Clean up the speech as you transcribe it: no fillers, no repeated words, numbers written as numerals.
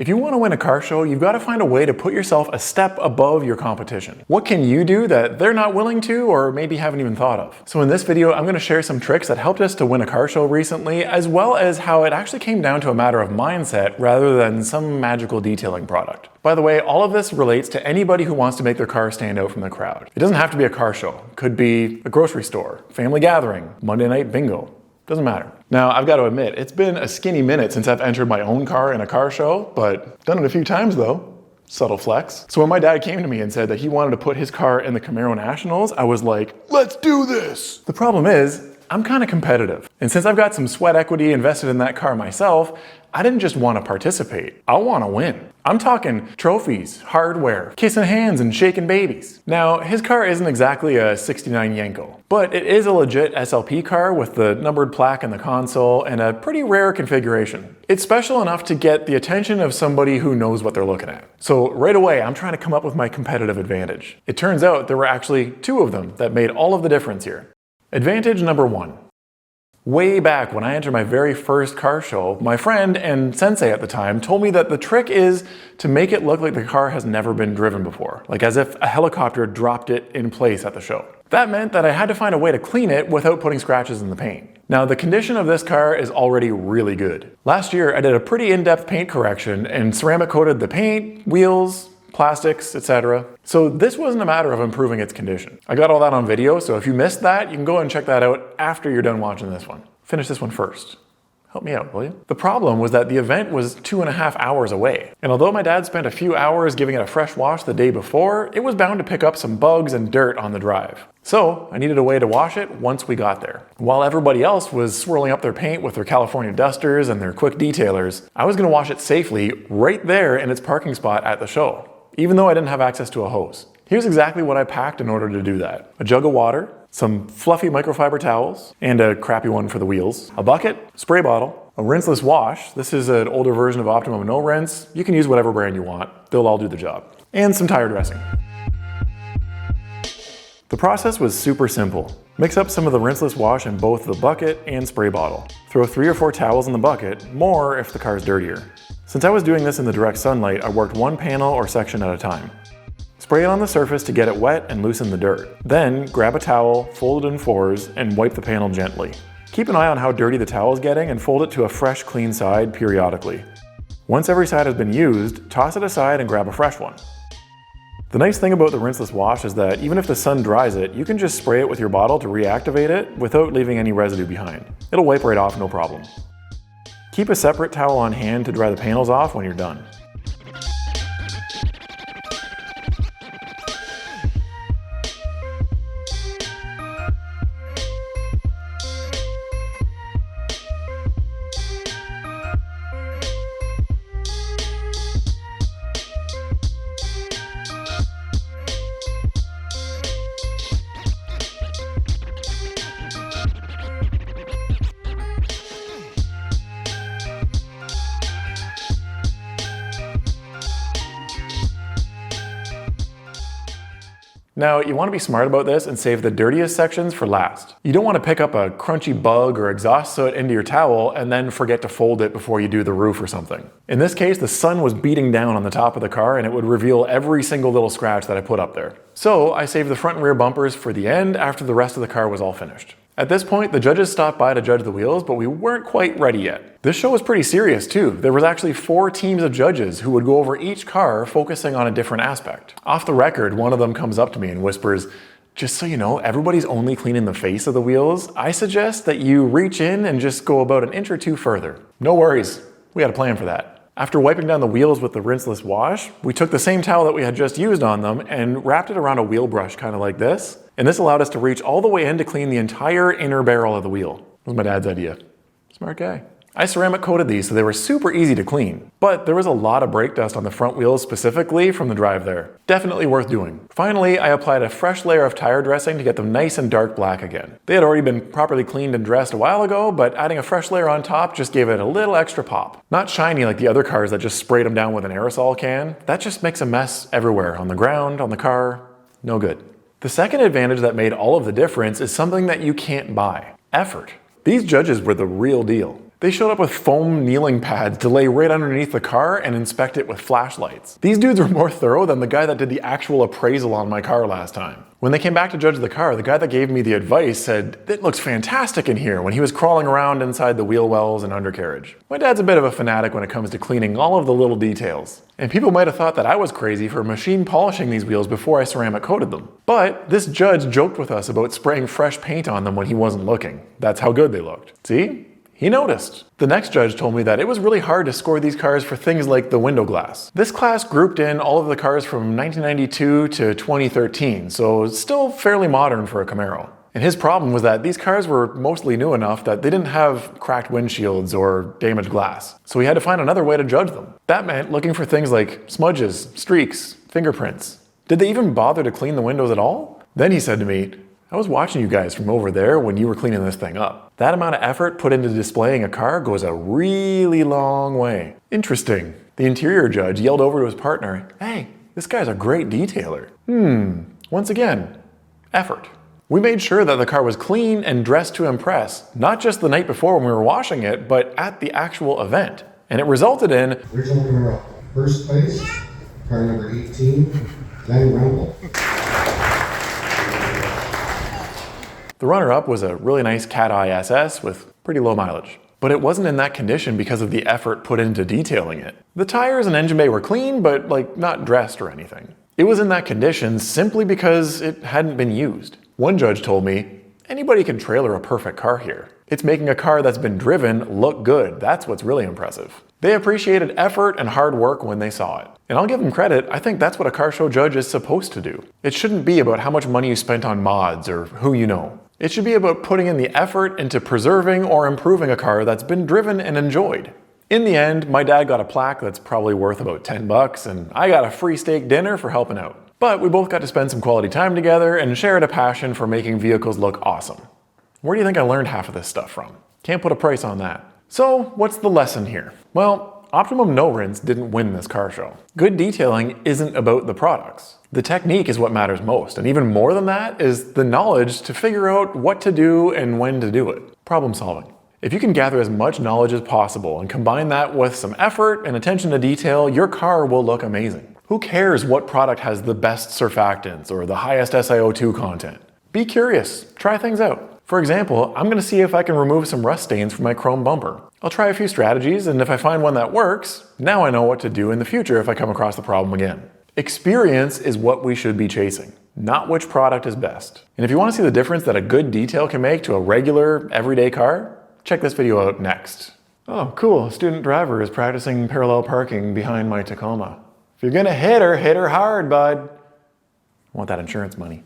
If you want to win a car show, you've got to find a way to put yourself a step above your competition. What can you do that they're not willing to or maybe haven't even thought of? So in this video, I'm going to share some tricks that helped us to win a car show recently, as well as how it actually came down to a matter of mindset rather than some magical detailing product. By the way, all of this relates to anybody who wants to make their car stand out from the crowd. It doesn't have to be a car show. It could be a grocery store, family gathering, Monday night bingo. Doesn't matter. Now, I've got to admit, it's been a skinny minute since I've entered my own car in a car show, but done it a few times though. Subtle flex. So when my dad came to me and said that he wanted to put his car in the Camaro Nationals, I was like, let's do this! The problem is, I'm kind of competitive. And since I've got some sweat equity invested in that car myself, I didn't just want to participate. I want to win. I'm talking trophies, hardware, kissing hands and shaking babies. Now, his car isn't exactly a 69 Yenko, but it is a legit SLP car with the numbered plaque in the console and a pretty rare configuration. It's special enough to get the attention of somebody who knows what they're looking at. So right away, I'm trying to come up with my competitive advantage. It turns out there were actually two of them that made all of the difference here. Advantage number one. Way back when I entered my very first car show, my friend and sensei at the time told me that the trick is to make it look like the car has never been driven before, like as if a helicopter dropped it in place at the show. That meant that I had to find a way to clean it without putting scratches in the paint. Now, the condition of this car is already really good. Last year, I did a pretty in-depth paint correction and ceramic coated the paint, wheels, plastics, etc. So this wasn't a matter of improving its condition. I got all that on video, so if you missed that, you can go and check that out after you're done watching this one. Finish this one first. Help me out, will you? The problem was that the event was 2.5 hours away. And although my dad spent a few hours giving it a fresh wash the day before, it was bound to pick up some bugs and dirt on the drive. So I needed a way to wash it once we got there. While everybody else was swirling up their paint with their California dusters and their quick detailers, I was gonna wash it safely right there in its parking spot at the show, even though I didn't have access to a hose. Here's exactly what I packed in order to do that. A jug of water, some fluffy microfiber towels, and a crappy one for the wheels, a bucket, spray bottle, a rinseless wash. This is an older version of Optimum No Rinse. You can use whatever brand you want. They'll all do the job. And some tire dressing. The process was super simple. Mix up some of the rinseless wash in both the bucket and spray bottle. Throw 3 or 4 towels in the bucket, more if the car's dirtier. Since I was doing this in the direct sunlight, I worked one panel or section at a time. Spray it on the surface to get it wet and loosen the dirt. Then grab a towel, fold it in 4s, and wipe the panel gently. Keep an eye on how dirty the towel is getting and fold it to a fresh, clean side periodically. Once every side has been used, toss it aside and grab a fresh one. The nice thing about the rinseless wash is that even if the sun dries it, you can just spray it with your bottle to reactivate it without leaving any residue behind. It'll wipe right off, no problem. Keep a separate towel on hand to dry the panels off when you're done. Now, you want to be smart about this and save the dirtiest sections for last. You don't want to pick up a crunchy bug or exhaust soot into your towel and then forget to fold it before you do the roof or something. In this case, the sun was beating down on the top of the car and it would reveal every single little scratch that I put up there. So I saved the front and rear bumpers for the end after the rest of the car was all finished. At this point, the judges stopped by to judge the wheels, but we weren't quite ready yet. This show was pretty serious too. There was actually 4 teams of judges who would go over each car, focusing on a different aspect. Off the record, one of them comes up to me and whispers, "Just so you know, everybody's only cleaning the face of the wheels. I suggest that you reach in and just go about an inch or 2 further." No worries, we had a plan for that. After wiping down the wheels with the rinseless wash, we took the same towel that we had just used on them and wrapped it around a wheel brush, kind of like this. And this allowed us to reach all the way in to clean the entire inner barrel of the wheel. It was my dad's idea. Smart guy. I ceramic coated these so they were super easy to clean, but there was a lot of brake dust on the front wheels specifically from the drive there. Definitely worth doing. Finally, I applied a fresh layer of tire dressing to get them nice and dark black again. They had already been properly cleaned and dressed a while ago, but adding a fresh layer on top just gave it a little extra pop. Not shiny like the other cars that just sprayed them down with an aerosol can. That just makes a mess everywhere, on the ground, on the car. No good. The second advantage that made all of the difference is something that you can't buy: effort. These judges were the real deal. They showed up with foam kneeling pads to lay right underneath the car and inspect it with flashlights. These dudes were more thorough than the guy that did the actual appraisal on my car last time. When they came back to judge the car, the guy that gave me the advice said, "It looks fantastic in here," when he was crawling around inside the wheel wells and undercarriage. My dad's a bit of a fanatic when it comes to cleaning all of the little details. And people might have thought that I was crazy for machine polishing these wheels before I ceramic coated them. But this judge joked with us about spraying fresh paint on them when he wasn't looking. That's how good they looked. See? He noticed. The next judge told me that it was really hard to score these cars for things like the window glass. This class grouped in all of the cars from 1992 to 2013, so it's still fairly modern for a Camaro. And his problem was that these cars were mostly new enough that they didn't have cracked windshields or damaged glass. So he had to find another way to judge them. That meant looking for things like smudges, streaks, fingerprints. Did they even bother to clean the windows at all? Then he said to me, "I was watching you guys from over there when you were cleaning this thing up. That amount of effort put into displaying a car goes a really long way." Interesting. The interior judge yelled over to his partner, "Hey, this guy's a great detailer." Once again, effort. We made sure that the car was clean and dressed to impress, not just the night before when we were washing it, but at the actual event. And it resulted in original Camaro, first place, car number 18, Glenn Rumble. The runner-up was a really nice cat-eye SS with pretty low mileage. But it wasn't in that condition because of the effort put into detailing it. The tires and engine bay were clean, but not dressed or anything. It was in that condition simply because it hadn't been used. One judge told me, "Anybody can trailer a perfect car here. It's making a car that's been driven look good. That's what's really impressive." They appreciated effort and hard work when they saw it. And I'll give them credit, I think that's what a car show judge is supposed to do. It shouldn't be about how much money you spent on mods or who you know. It should be about putting in the effort into preserving or improving a car that's been driven and enjoyed. In the end, my dad got a plaque that's probably worth about $10, and I got a free steak dinner for helping out. But we both got to spend some quality time together and shared a passion for making vehicles look awesome. Where do you think I learned half of this stuff from? Can't put a price on that. So, what's the lesson here? Well, Optimum No Rinse didn't win this car show. Good detailing isn't about the products. The technique is what matters most, and even more than that is the knowledge to figure out what to do and when to do it. Problem solving. If you can gather as much knowledge as possible and combine that with some effort and attention to detail, your car will look amazing. Who cares what product has the best surfactants or the highest SiO2 content? Be curious, try things out. For example, I'm going to see if I can remove some rust stains from my chrome bumper. I'll try a few strategies, and if I find one that works, now I know what to do in the future if I come across the problem again. Experience is what we should be chasing, not which product is best. And if you want to see the difference that a good detail can make to a regular, everyday car, check this video out next. Oh, cool, a student driver is practicing parallel parking behind my Tacoma. If you're gonna hit her hard, bud. I want that insurance money.